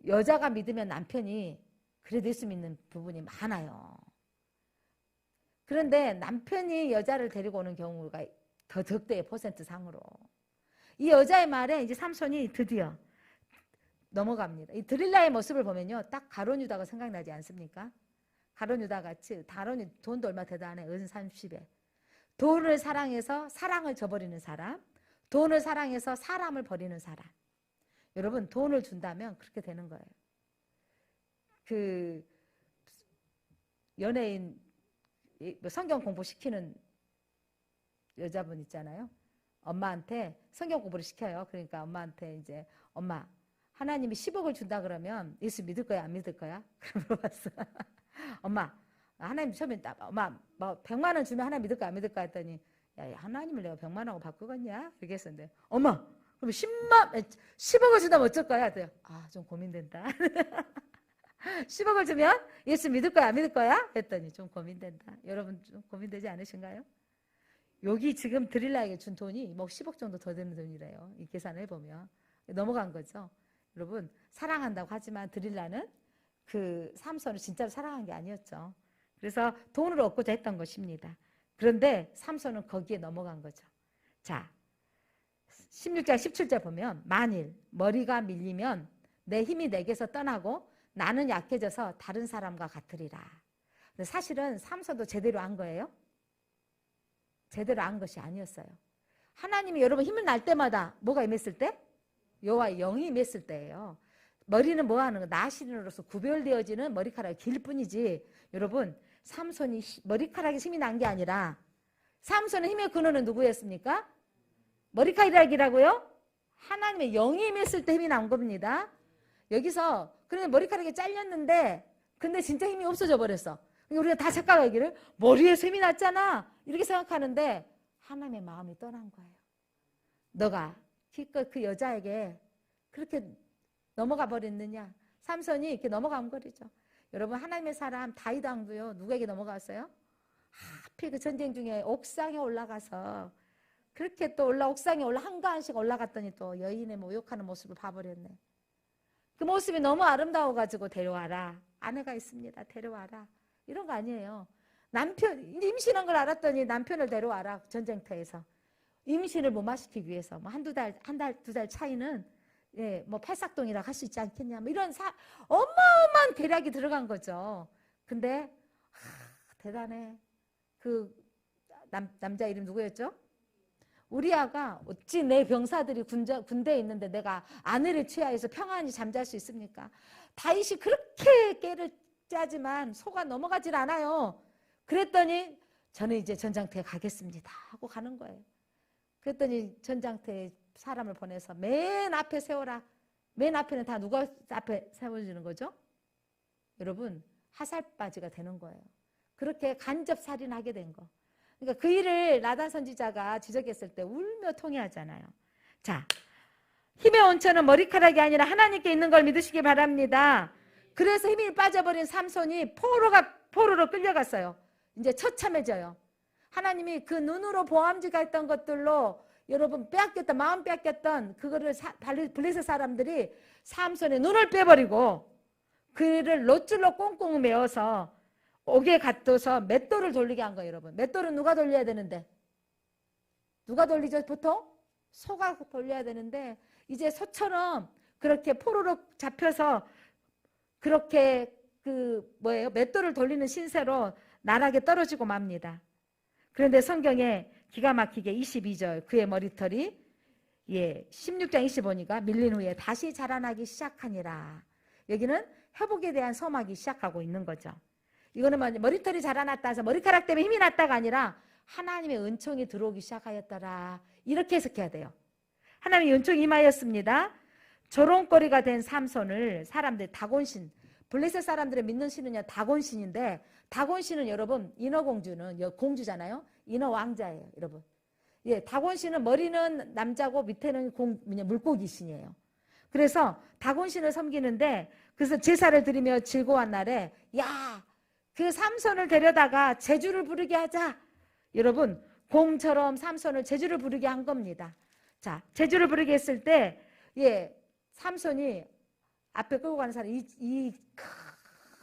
여자가 믿으면 남편이 그래도 예수 믿는 부분이 많아요. 그런데 남편이 여자를 데리고 오는 경우가 더 적대의 퍼센트 상으로. 이 여자의 말에 이제 삼손이 드디어 넘어갑니다. 이 드릴라의 모습을 보면요, 딱 가룟 유다가 생각나지 않습니까? 가룟 유다 같이, 가룟이 돈도 얼마 되도 안 해, 은 30에. 돈을 사랑해서 사랑을 저버리는 사람, 돈을 사랑해서 사람을 버리는 사람. 여러분, 돈을 준다면 그렇게 되는 거예요. 그 연예인 성경 공부시키는 여자분 있잖아요. 엄마한테 성경 공부를 시켜요. 그러니까 엄마한테 이제 엄마, 하나님이 10억을 준다 그러면 예수 믿을 거야, 안 믿을 거야? 그럼 물어봤어. 엄마, 하나님 처음에 엄마 뭐 100만 원 주면 하나님 믿을 거야, 안 믿을 거야 했더니 야, 하나님을 내가 100만 원하고 바꾸겠냐? 이렇게 했었는데 엄마, 그럼 10억을 준다면 어쩔 거야? 했더니 좀 고민된다. 10억을 주면 예수 믿을 거야, 안 믿을 거야? 했더니 좀 고민된다. 여러분 좀 고민되지 않으신가요? 여기 지금 드릴라에게 준 돈이 뭐 10억 정도 더 되는 돈이래요. 이 계산을 해보면. 넘어간 거죠. 여러분, 사랑한다고 하지만 드릴라는 그 삼손을 진짜로 사랑한 게 아니었죠. 그래서 돈을 얻고자 했던 것입니다. 그런데 삼손은 거기에 넘어간 거죠. 자, 16장 17절 보면 만일 머리가 밀리면 내 힘이 내게서 떠나고 나는 약해져서 다른 사람과 같으리라. 근데 사실은 삼손도 제대로 안 거예요? 제대로 안 것이 아니었어요. 하나님이 여러분 힘을 날 때마다 뭐가 임했을 때? 여호와의 영이 임했을 때예요. 머리는 뭐 하는 거? 나시린으로서 구별되어지는 머리카락이 길 뿐이지. 여러분, 삼손이 머리카락에 힘이 난 게 아니라 삼손의 힘의 근원은 누구였습니까? 머리카락이라고요? 하나님의 영이 임했을 때 힘이 난 겁니다. 여기서 그런데 머리카락이 잘렸는데 근데 진짜 힘이 없어져 버렸어. 우리가 다 착각하기를 머리에서 힘이 났잖아 이렇게 생각하는데 하나님의 마음이 떠난 거예요. 너가 기껏 그 여자에게 그렇게 넘어가 버렸느냐. 삼손이 이렇게 넘어간 거리죠. 여러분, 하나님의 사람 다윗 왕도요, 누구에게 넘어갔어요? 하필 그 전쟁 중에 옥상에 올라가서 그렇게 또 옥상에 한가한씩 올라갔더니 또 여인의 모욕하는 모습을 봐버렸네. 그 모습이 너무 아름다워가지고 데려와라. 아내가 있습니다. 데려와라. 이런 거 아니에요. 남편, 임신한 걸 알았더니 남편을 데려와라. 전쟁터에서. 임신을 무마시키기 위해서. 뭐 한두 달, 두 달 차이는 예, 뭐 팔싹동이라 할 수 있지 않겠냐. 뭐 이런 어마어마한 계략이 들어간 거죠. 근데 대단해. 그 남자 이름 누구였죠? 우리아가 어찌 내 병사들이 군대에 있는데 내가 아내를 취하해서 평안히 잠잘 수 있습니까? 다윗이 그렇게 깨를 짜지만 속아 넘어가질 않아요. 그랬더니 저는 이제 전장터에 가겠습니다 하고 가는 거예요. 그랬더니 전장터에 사람을 보내서 맨 앞에 세워라. 맨 앞에는 다 누가 앞에 세워주는 거죠? 여러분, 하살바지가 되는 거예요. 그렇게 간접살인하게 된 거. 그러니까 그 일을 나단 선지자가 지적했을 때 울며 통회하잖아요. 자, 힘의 원천은 머리카락이 아니라 하나님께 있는 걸 믿으시기 바랍니다. 그래서 힘이 빠져버린 삼손이 포로로 끌려갔어요. 이제 처참해져요. 하나님이 그 눈으로 보암지가 했던 것들로 여러분 마음 빼앗겼던 그거를 블레셋 사람들이 삼손의 눈을 빼버리고 그를 롯줄로 꽁꽁 메어서 옥에 가둬서 맷돌을 돌리게 한 거예요. 여러분, 맷돌은 누가 돌려야 되는데? 누가 돌리죠 보통? 소가 돌려야 되는데 이제 소처럼 그렇게 포로로 잡혀서 그렇게 맷돌을 돌리는 신세로 나락에 떨어지고 맙니다. 그런데 성경에 기가 막히게 22절 그의 머리털이 16장 25니까 밀린 후에 다시 자라나기 시작하니라. 여기는 회복에 대한 서막이 시작하고 있는 거죠. 이거는 머리털이 자라났다 해서 머리카락 때문에 힘이 났다가 아니라 하나님의 은총이 들어오기 시작하였더라. 이렇게 해석해야 돼요. 하나님의 은총이 임하였습니다. 조롱거리가 된 삼손을 사람들 다곤신, 블레셋 사람들의 믿는 신은요 다곤신인데, 다곤신은 여러분 인어공주는 공주잖아요. 인어왕자예요 여러분. 다곤신은 머리는 남자고 밑에는 물고기 신이에요. 그래서 다곤신을 섬기는데, 그래서 제사를 드리며 즐거운 날에 그 삼손을 데려다가 제주를 부르게 하자. 여러분 공처럼 삼손을 제주를 부르게 한 겁니다. 자, 제주를 부르게 했을 때 삼손이 앞에 끌고 가는 사람이 이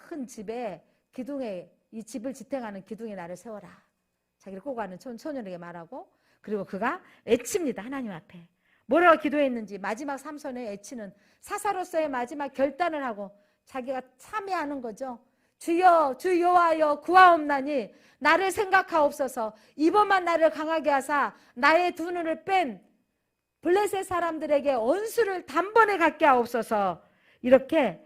큰 집에 기둥에, 이 집을 지탱하는 기둥에 나를 세워라. 자기를 끌고 가는 소년에게 말하고, 그리고 그가 애칩니다. 하나님 앞에 뭐라고 기도했는지, 마지막 삼손의 애치는 사사로서의 마지막 결단을 하고 자기가 참여하는 거죠. 주여 주 여호와여 구하옵나니 나를 생각하옵소서. 이번만 나를 강하게 하사 나의 두 눈을 뺀 블레셋 사람들에게 원수를 단번에 갖게 하옵소서. 이렇게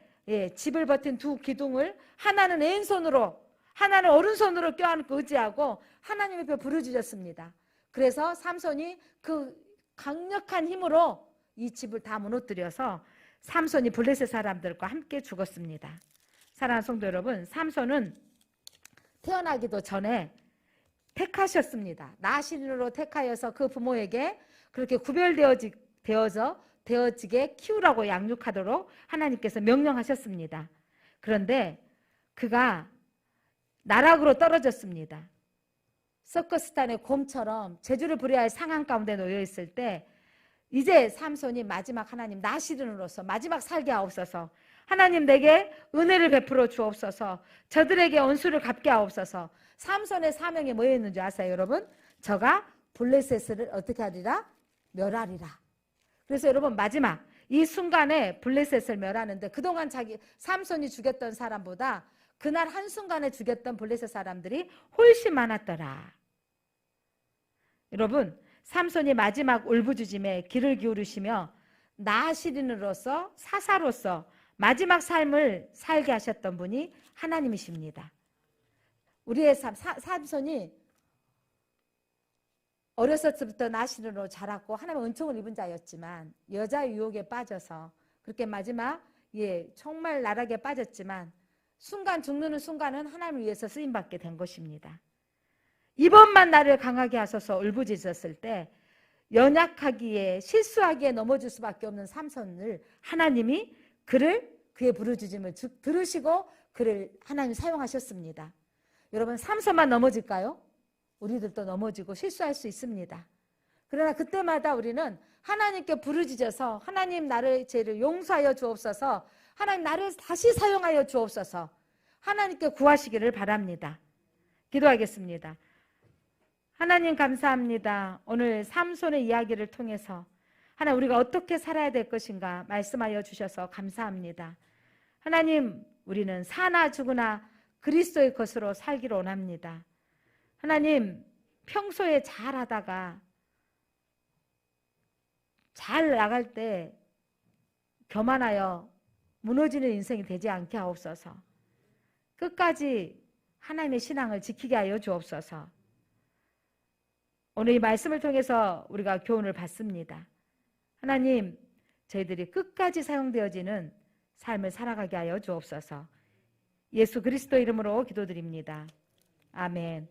집을 버틴 두 기둥을 하나는 왼손으로 하나는 오른손으로 껴안고 의지하고 하나님 앞에 부르짖었습니다. 그래서 삼손이 그 강력한 힘으로 이 집을 다 무너뜨려서 삼손이 블레셋 사람들과 함께 죽었습니다. 사랑하는 성도 여러분, 삼손은 태어나기도 전에 택하셨습니다. 나신으로 택하여서 그 부모에게 그렇게 되어지게 키우라고 양육하도록 하나님께서 명령하셨습니다. 그런데 그가 나락으로 떨어졌습니다. 서커스단의 곰처럼 제주를 부려야 할 상황 가운데 놓여 있을 때, 이제 삼손이 마지막 하나님 나시른으로서 마지막 살게 하옵소서. 하나님 내게 은혜를 베풀어 주옵소서. 저들에게 원수를 갚게 하옵소서. 삼손의 사명이 뭐였는지 아세요 여러분? 저가 블레셋을 어떻게 하리라? 멸하리라. 그래서 여러분 마지막 이 순간에 블레셋을 멸하는데, 그동안 삼손이 죽였던 사람보다 그날 한순간에 죽였던 블레셋 사람들이 훨씬 많았더라. 여러분, 삼손이 마지막 울부짖음에 귀를 기울이시며 나시린으로서 사사로서 마지막 삶을 살게 하셨던 분이 하나님이십니다. 우리의 삼손이 어렸을 때부터 나시린으로 자랐고 하나님의 은총을 입은 자였지만, 여자 유혹에 빠져서 그렇게 마지막 정말 나락에 빠졌지만 순간 죽는 순간은 하나님을 위해서 쓰임받게 된 것입니다. 이번만 나를 강하게 하소서 울부짖었을 때 연약하기에 실수하기에 넘어질 수밖에 없는 삼손을 하나님이 그의 부르짖음을 들으시고 그를 하나님 사용하셨습니다. 여러분, 삼손만 넘어질까요? 우리들도 넘어지고 실수할 수 있습니다. 그러나 그때마다 우리는 하나님께 부르짖어서 하나님 나를 죄를 용서하여 주옵소서, 하나님 나를 다시 사용하여 주옵소서, 하나님께 구하시기를 바랍니다. 기도하겠습니다. 하나님 감사합니다. 오늘 삼손의 이야기를 통해서 하나님 우리가 어떻게 살아야 될 것인가 말씀하여 주셔서 감사합니다. 하나님, 우리는 사나 죽으나 그리스도의 것으로 살기를 원합니다. 하나님, 평소에 잘하다가 잘 나갈 때 교만하여 무너지는 인생이 되지 않게 하옵소서. 끝까지 하나님의 신앙을 지키게 하여 주옵소서. 오늘 이 말씀을 통해서 우리가 교훈을 받습니다. 하나님, 저희들이 끝까지 사용되어지는 삶을 살아가게 하여 주옵소서. 예수 그리스도 이름으로 기도드립니다. 아멘.